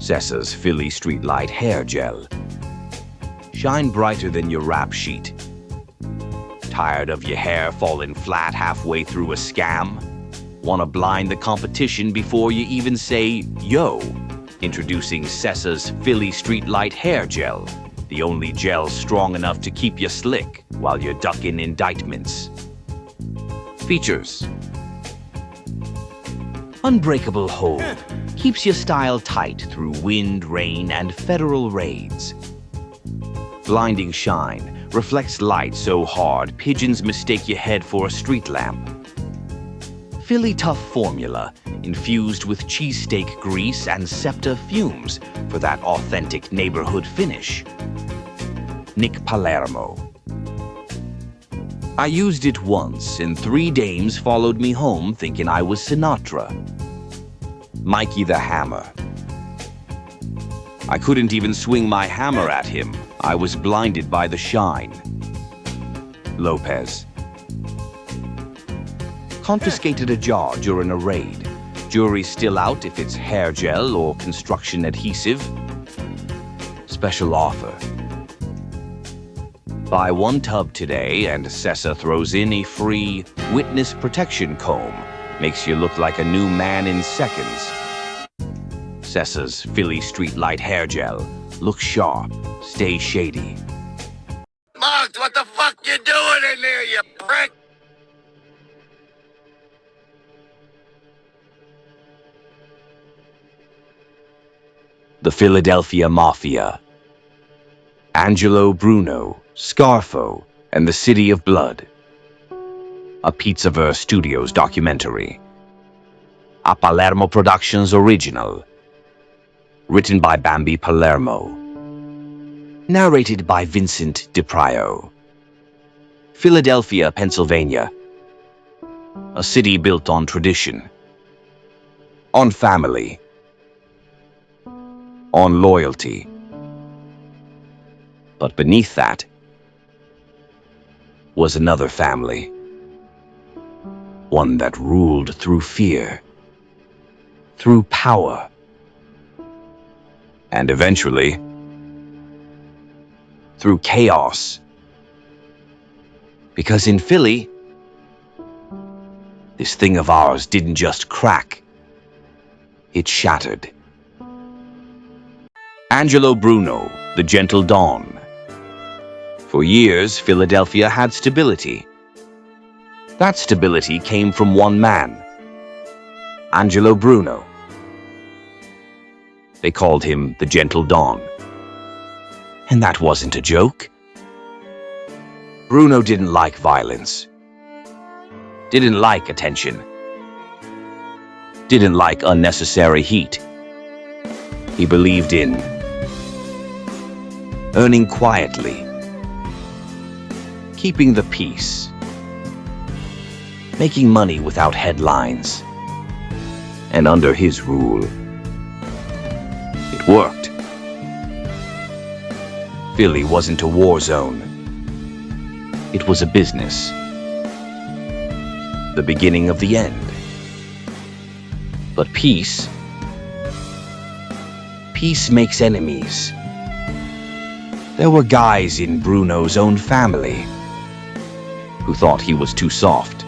Sessa's Philly Streetlight Hair Gel. Shine brighter than your rap sheet. Tired of your hair falling flat halfway through a scam? Want to blind the competition before you even say, yo? Introducing Sessa's Philly Streetlight Hair Gel, the only gel strong enough to keep you slick while you're ducking indictments. Features: unbreakable hold, keeps your style tight through wind, rain, and federal raids. Blinding shine, reflects light so hard pigeons mistake your head for a street lamp. Philly Tough formula, infused with cheesesteak grease and Septa fumes for that authentic neighborhood finish. Nick Palermo. I used it once, and 3 dames followed me home thinking I was Sinatra. Mikey the Hammer. I couldn't even swing my hammer at him. I was blinded by the shine. Lopez. Confiscated a jar during a raid. Jury's still out if it's hair gel or construction adhesive. Special offer. Buy 1 tub today and Sessa throws in a free witness protection comb. Makes you look like a new man in seconds. Sessa's Philly Streetlight Hair Gel. Look sharp, stay shady. Muggs, what the fuck you doing in there, you prick? The Philadelphia Mafia. Angelo Bruno, Scarfo, and the City of Blood. A Pizzaverse Studios documentary. A Palermo Productions original. Written by Bambi Palermo. Narrated by Vincent DiPrio. Philadelphia, Pennsylvania. A city built on tradition. On family. On loyalty. But beneath that was another family. One that ruled through fear, through power, and eventually through chaos. Because in Philly, this thing of ours didn't just crack, it shattered. Angelo Bruno, the Gentle Dawn. For years, Philadelphia had stability. That stability came from one man, Angelo Bruno. They called him the Gentle Dawn. And that wasn't a joke. Bruno didn't like violence. Didn't like attention. Didn't like unnecessary heat. He believed in earning quietly, keeping the peace, making money without headlines. And under his rule, it worked. Philly wasn't a war zone. It was a business. The beginning of the end. But peace makes enemies. There were guys in Bruno's own family who thought he was too soft,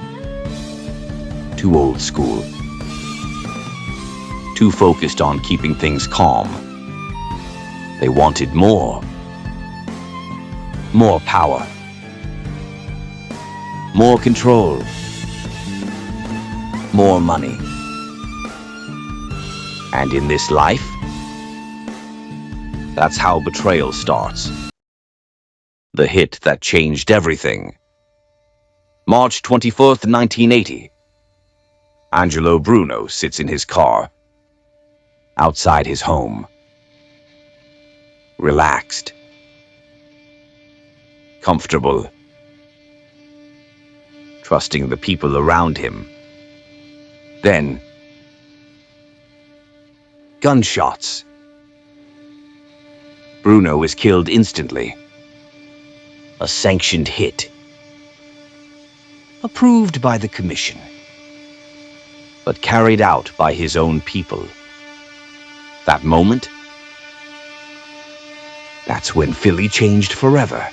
too old school, too focused on keeping things calm. They wanted more. More power. More control. More money. And in this life, that's how betrayal starts. The hit that changed everything. March 24th, 1980. Angelo Bruno sits in his car, outside his home. Relaxed. Comfortable. Trusting the people around him. Then, gunshots. Bruno is killed instantly. A sanctioned hit. Approved by the commission. But carried out by his own people. That moment That's when Philly changed forever.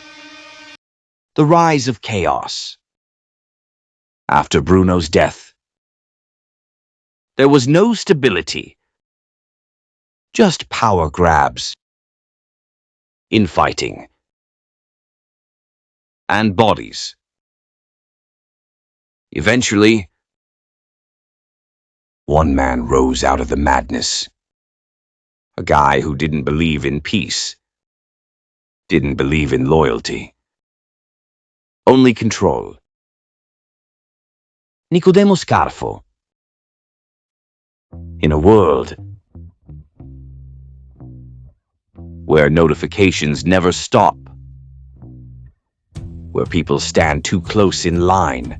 The rise of chaos. After Bruno's death, there was no stability, just power grabs, infighting, and bodies. Eventually, one man rose out of the madness. A guy who didn't believe in peace, didn't believe in loyalty, only control. Nicodemo Scarfo. In a world where notifications never stop, where people stand too close in line,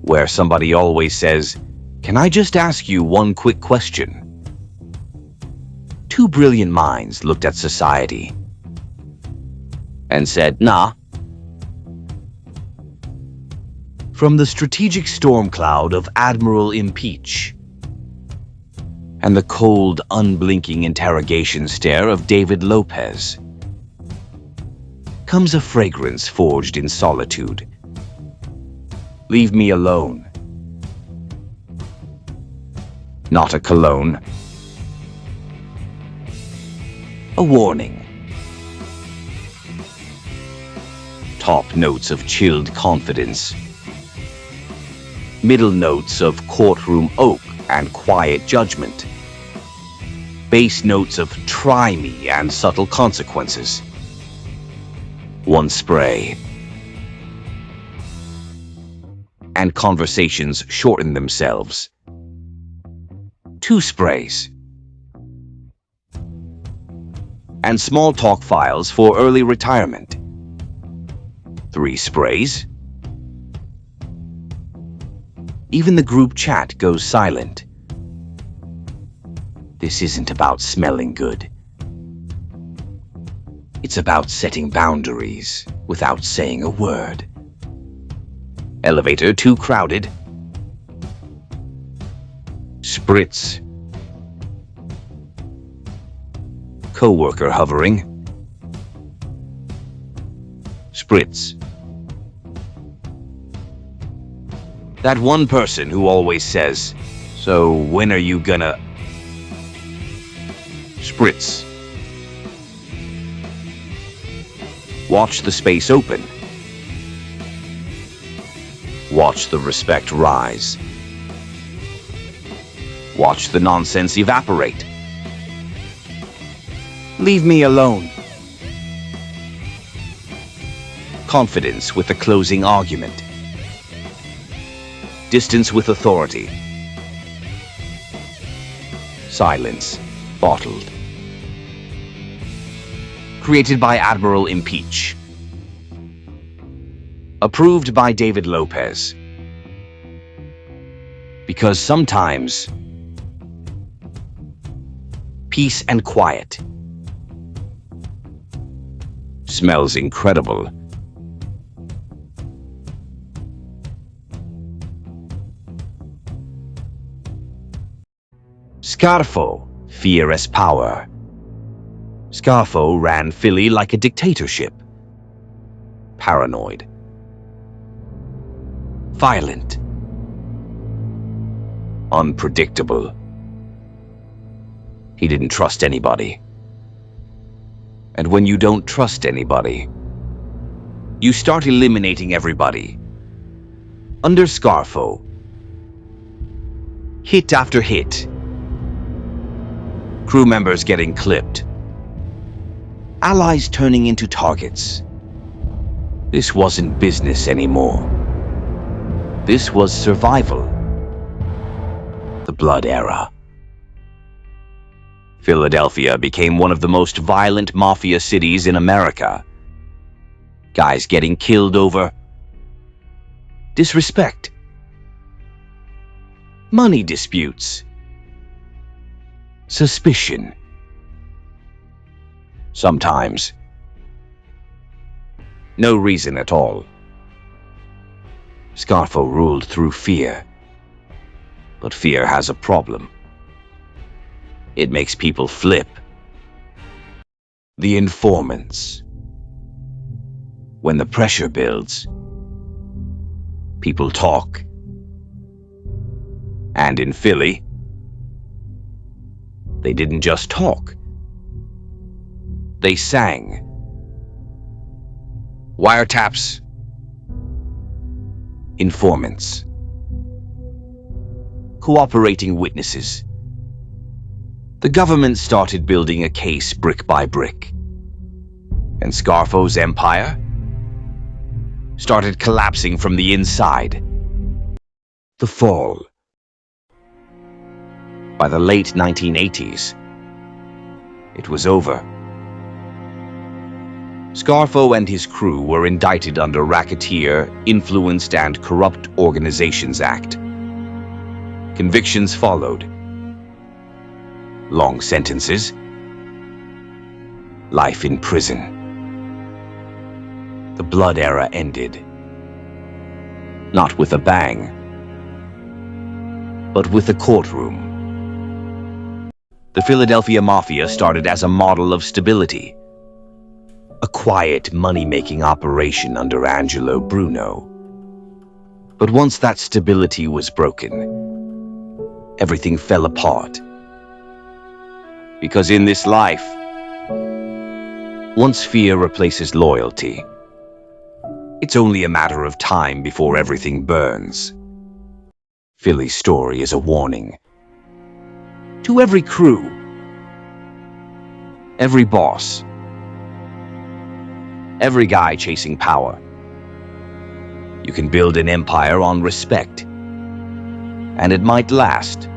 where somebody always says, "Can I just ask you one quick question?" Two brilliant minds looked at society and said, "Nah." From the strategic storm cloud of Admiral Impeach and the cold, unblinking interrogation stare of David Lopez comes a fragrance forged in solitude. Leave me alone. Not a cologne. A warning. Top notes of chilled confidence. Middle notes of courtroom oak and quiet judgment. Bass notes of try me and subtle consequences. One spray, and conversations shorten themselves. Two sprays, and small talk files for early retirement. Three sprays. Even the group chat goes silent. This isn't about smelling good. It's about setting boundaries without saying a word. Elevator too crowded. Spritz. Coworker hovering. Spritz. That one person who always says, "So when are you gonna..." Spritz. Watch the space open. Watch the respect rise. Watch the nonsense evaporate. Leave me alone. Confidence with the closing argument. Distance with authority. Silence bottled. Created by Admiral Impeach. Approved by David Lopez. Because sometimes peace and quiet smells incredible. Scarfo, fear as power. Scarfo ran Philly like a dictatorship. Paranoid. Violent. Unpredictable. He didn't trust anybody. And when you don't trust anybody, you start eliminating everybody. Under Scarfo, hit after hit. Crew members getting clipped. Allies turning into targets. This wasn't business anymore. This was survival. The Blood Era. Philadelphia became one of the most violent mafia cities in America. Guys getting killed over disrespect. Money disputes. Suspicion. Sometimes no reason at all. Scarfo ruled through fear. But fear has a problem. It makes people flip. The informants. When the pressure builds, people talk. And in Philly, they didn't just talk. They sang. Wiretaps. Informants. Cooperating witnesses. The government started building a case brick by brick. And Scarfo's empire started collapsing from the inside. The fall. By the late 1980s, it was over. Scarfo and his crew were indicted under Racketeer, Influenced and Corrupt Organizations Act. Convictions followed. Long sentences. Life in prison. The blood era ended. Not with a bang, but with a courtroom. The Philadelphia Mafia started as a model of stability. A quiet, money-making operation under Angelo Bruno. But once that stability was broken, everything fell apart. Because in this life, once fear replaces loyalty, it's only a matter of time before everything burns. Philly's story is a warning. To every crew, every boss, every guy chasing power. You can build an empire on respect, and it might last.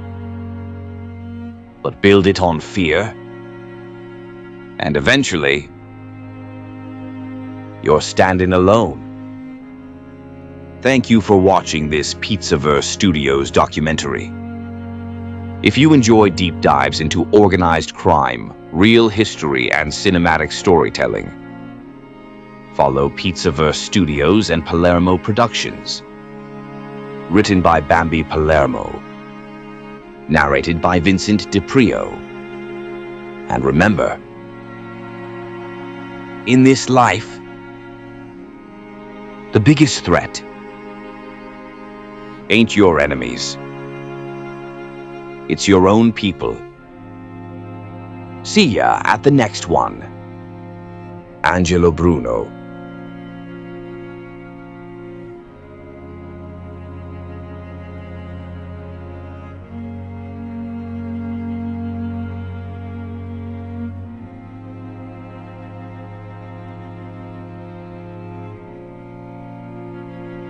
But build it on fear, and eventually, you're standing alone. Thank you for watching this Pizzaverse Studios documentary. If you enjoy deep dives into organized crime, real history, and cinematic storytelling, follow Pizzaverse Studios and Palermo Productions. Written by Bambi Palermo. Narrated by Vincent DiPrio. And remember, in this life, the biggest threat ain't your enemies. It's your own people. See ya at the next one. Angelo Bruno.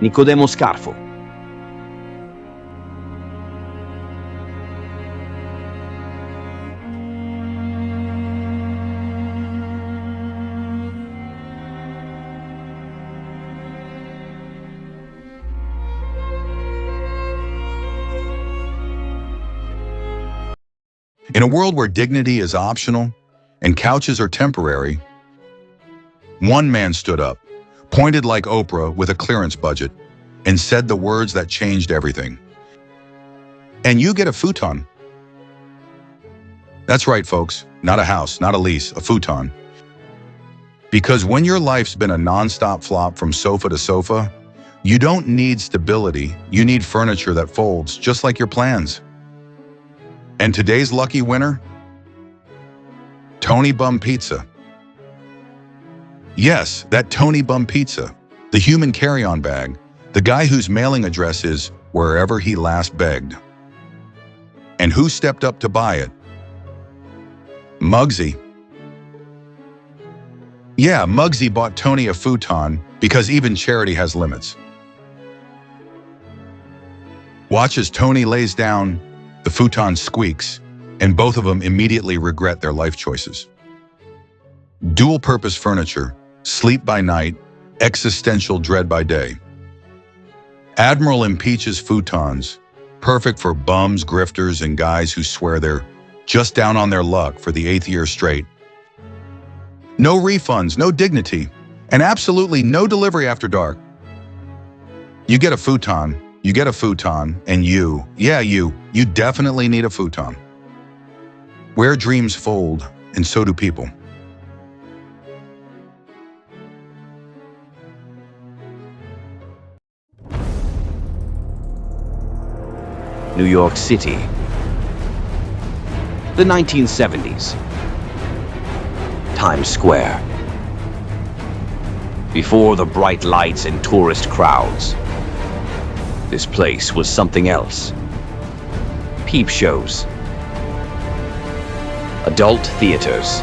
Nicodemo Scarfo. In a world where dignity is optional and couches are temporary, one man stood up, pointed like Oprah with a clearance budget, and said the words that changed everything. And you get a futon. That's right, folks. Not a house, not a lease, a futon. Because when your life's been a nonstop flop from sofa to sofa, you don't need stability, you need furniture that folds, just like your plans. And today's lucky winner? Tony Bum Pizza. Yes, that Tony Bum Pizza, the human carry-on bag, the guy whose mailing address is wherever he last begged. And who stepped up to buy it? Muggsy. Yeah, Muggsy bought Tony a futon because even charity has limits. Watch as Tony lays down, the futon squeaks, and both of them immediately regret their life choices. Dual-purpose furniture, sleep by night, existential dread by day. Admiral Impeach's futons, perfect for bums, grifters, and guys who swear they're just down on their luck for the 8th year straight. No refunds, no dignity, and absolutely no delivery after dark. You get a futon, and you definitely need a futon. Where dreams fold, and so do people. New York City. The 1970s. Times Square. Before the bright lights and tourist crowds, this place was something else. Peep shows. Adult theaters.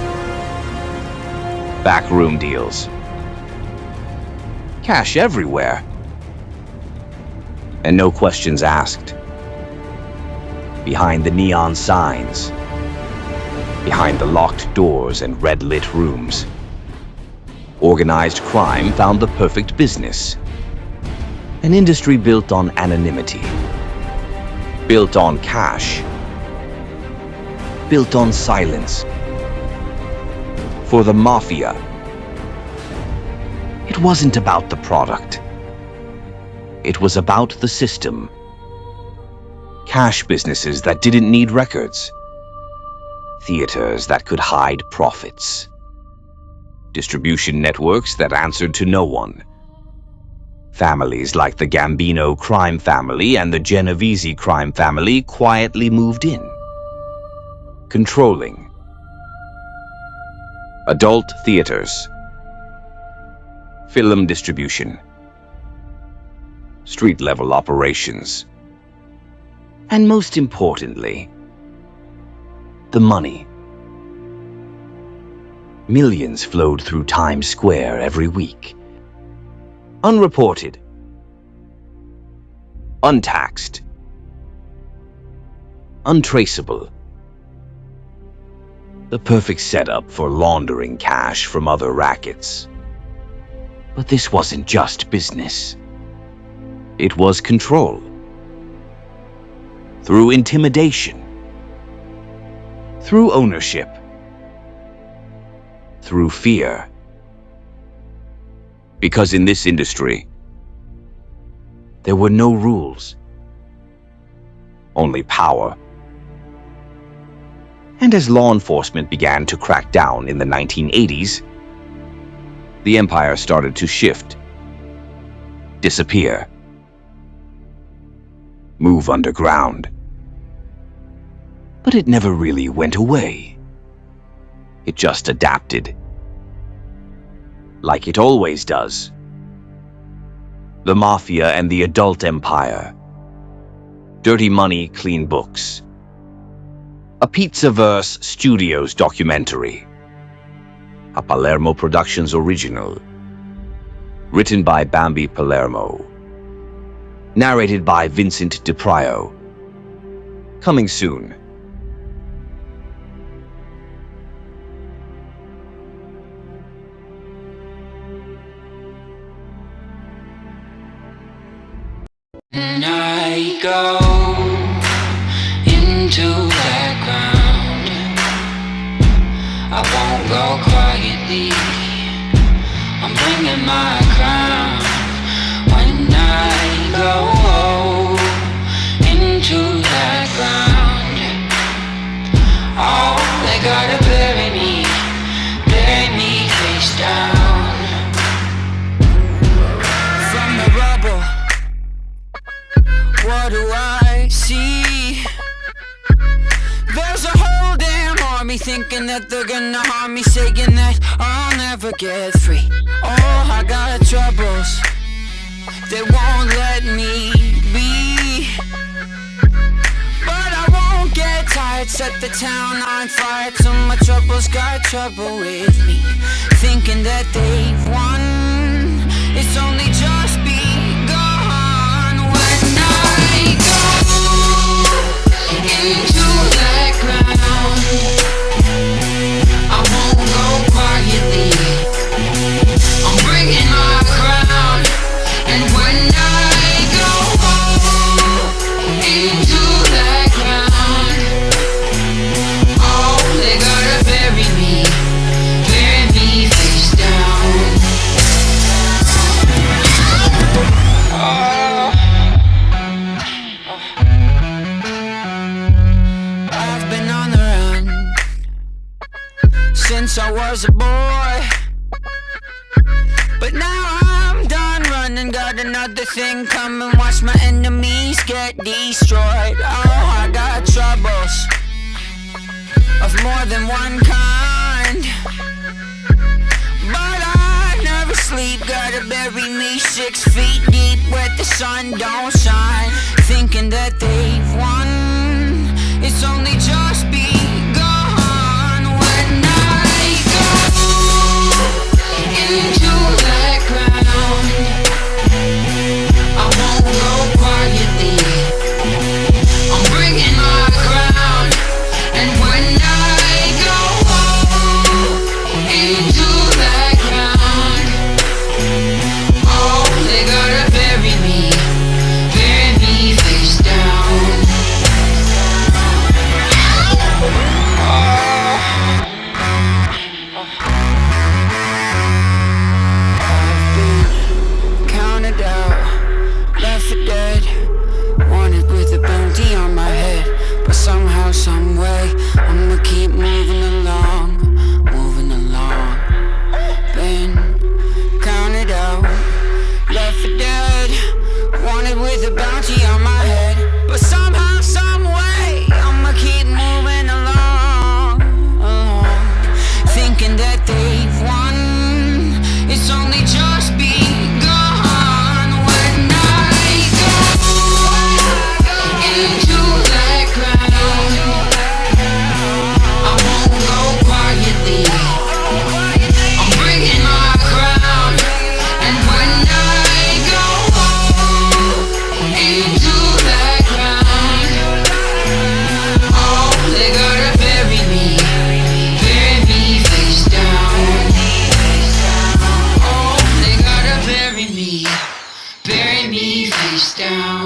Backroom deals. Cash everywhere. And no questions asked. Behind the neon signs. Behind the locked doors and red-lit rooms. Organized crime found the perfect business. An industry built on anonymity. Built on cash. Built on silence. For the Mafia, it wasn't about the product. It was about the system. Cash businesses that didn't need records. Theaters that could hide profits. Distribution networks that answered to no one. Families like the Gambino crime family and the Genovese crime family quietly moved in. Controlling. Adult theaters. Film distribution. Street-level operations. And most importantly, the money. Millions flowed through Times Square every week. Unreported. Untaxed. Untraceable. The perfect setup for laundering cash from other rackets. But this wasn't just business. It was control. Through intimidation. Through ownership. Through fear. Because in this industry, there were no rules. Only power. And as law enforcement began to crack down in the 1980s, the empire started to shift, disappear, move underground. But it never really went away. It just adapted. Like it always does. The Mafia and the adult empire. Dirty money, clean books. A Pizzaverse Studios documentary. A Palermo Productions original. Written by Bambi Palermo. Narrated by Vincent DiPrio. Coming soon. And I go into that ground. I won't go quietly. I'm bringing my crown. When I go into that ground, oh, they gotta bury me face down. From the rubble, what do I see? There's a whole damn army thinking that they're gonna harm me, saying that I'll never get free. Oh, I got troubles, they won't let me be. But I won't get tired, set the town on fire till my troubles got trouble with me. Thinking that they've won, it's only just begun. When I go into that ground, I won't go quietly. I'm bringing my crown. And when I go into that ground, oh, they gotta bury me face down. I've been on the run since I was a boy, but now I'm done running and got another thing coming. Watch my enemies get destroyed. Oh, I got troubles of more than one kind, but I never sleep. Gotta bury me 6 feet deep where the sun don't shine. Thinking that they've won, it's only just begun. When I go into that ground, I won't go quietly. I'm bringing my crown. And when I go into that ground, oh, they gotta bury me face down. I've been counted out, left for dead, wanted with a bounty on my head, but somehow, someway, I'ma keep moving along, moving along. Been counted out, left for dead, wanted with a bounty on my head, but somehow, someway, I'ma keep moving along, along. Thinking that they've won, it's only just begun. When I go into that ground, I won't go quietly. I'm bringing my crown. And when I go into that ground, oh, they gotta bury me face down. Oh, they gotta bury me face down.